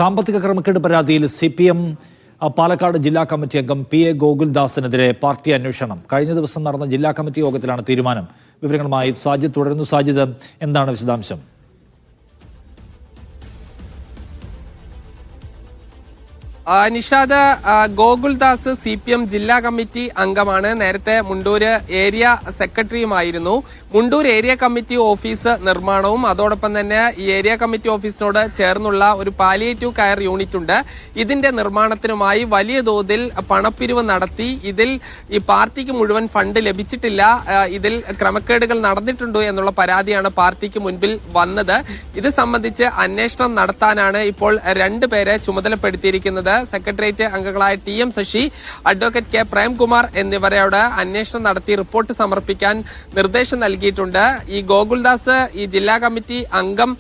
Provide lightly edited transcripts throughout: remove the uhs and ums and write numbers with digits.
സാമ്പത്തിക ക്രമക്കേട് പരാതിയിൽ CPM പാലക്കാട് ജില്ലാ കമ്മിറ്റി അംഗം PA ഗോകുൽദാസിനെതിരെ പാർട്ടി അന്വേഷണം. കഴിഞ്ഞ ദിവസം നടന്ന ജില്ലാ കമ്മിറ്റി യോഗത്തിലാണ് തീരുമാനം. വിവരങ്ങളുമായി സാജിദ് തുടരുന്നു. സാജിദ്, എന്താണ് വിശദാംശം? നിഷാദ്, ഗോകുൽദാസ് CPM ജില്ലാ കമ്മിറ്റി അംഗമാണ്. നേരത്തെ മുണ്ടൂര് ഏരിയ സെക്രട്ടറിയുമായിരുന്നു. മുണ്ടൂർ ഏരിയ കമ്മിറ്റി ഓഫീസ് നിർമ്മാണവും അതോടൊപ്പം തന്നെ ഈ ഏരിയ കമ്മിറ്റി ഓഫീസിനോട് ചേർന്നുള്ള ഒരു പാലിയേറ്റീവ് കെയർ യൂണിറ്റ് ഉണ്ട്. ഇതിന്റെ നിർമ്മാണത്തിനുമായി വലിയ തോതിൽ പണപ്പിരിവ് നടത്തി. ഇതിൽ ഈ പാർട്ടിക്ക് മുഴുവൻ ഫണ്ട് ലഭിച്ചിട്ടില്ല, ഇതിൽ ക്രമക്കേടുകൾ നടന്നിട്ടുണ്ടോ എന്നുള്ള പരാതിയാണ് പാർട്ടിക്ക് മുൻപിൽ വന്നത്. ഇത് സംബന്ധിച്ച് അന്വേഷണം നടത്താനാണ് ഇപ്പോൾ രണ്ടുപേരെ ചുമതലപ്പെടുത്തിയിരിക്കുന്നത്. സെക്രട്ടേറിയറ്റ് അംഗങ്ങളായ TM Sasi, advocate K Premkumar എന്നിവരോട് അന്വേഷണം നടത്തി റിപ്പോർട്ട് സമർപ്പിക്കാൻ നിർദ്ദേശം നൽകിയിട്ടുണ്ട്. ഈ ഗോകുൽദാസ് ഈ ജില്ലാ കമ്മിറ്റി അംഗം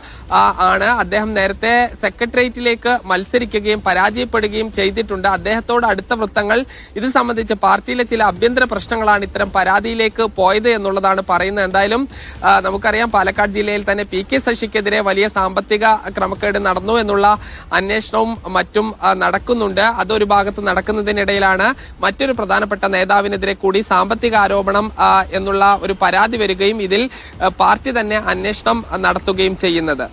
ആണ്. അദ്ദേഹം നേരത്തെ സെക്രട്ടേറിയറ്റിലേക്ക് മത്സരിക്കുകയും പരാജയപ്പെടുകയും ചെയ്തിട്ടുണ്ട്. അദ്ദേഹത്തോട് അടുത്ത വൃത്തങ്ങൾ ഇത് സംബന്ധിച്ച് പാർട്ടിയിലെ ചില ആഭ്യന്തര പ്രശ്നങ്ങളാണ് ഇത്തരം പരാതിയിലേക്ക് പോയത് എന്നുള്ളതാണ് പറയുന്നത്. എന്തായാലും നമുക്കറിയാം, പാലക്കാട് ജില്ലയിൽ തന്നെ PK ശശിക്കെതിരെ വലിയ സാമ്പത്തിക ക്രമക്കേട് നടന്നു എന്നുള്ള അന്വേഷണവും മറ്റും നടക്കുന്നുണ്ട്. അതൊരു ഭാഗത്ത് നടക്കുന്നതിനിടയിലാണ് മറ്റൊരു പ്രധാനപ്പെട്ട നേതാവിനെതിരെ കൂടി സാമ്പത്തിക ആരോപണം എന്നുള്ള ഒരു പരാതി വരികയും ഇതിൽ പാർട്ടി തന്നെ അന്വേഷണം നടത്തുകയും ചെയ്യുന്നത്.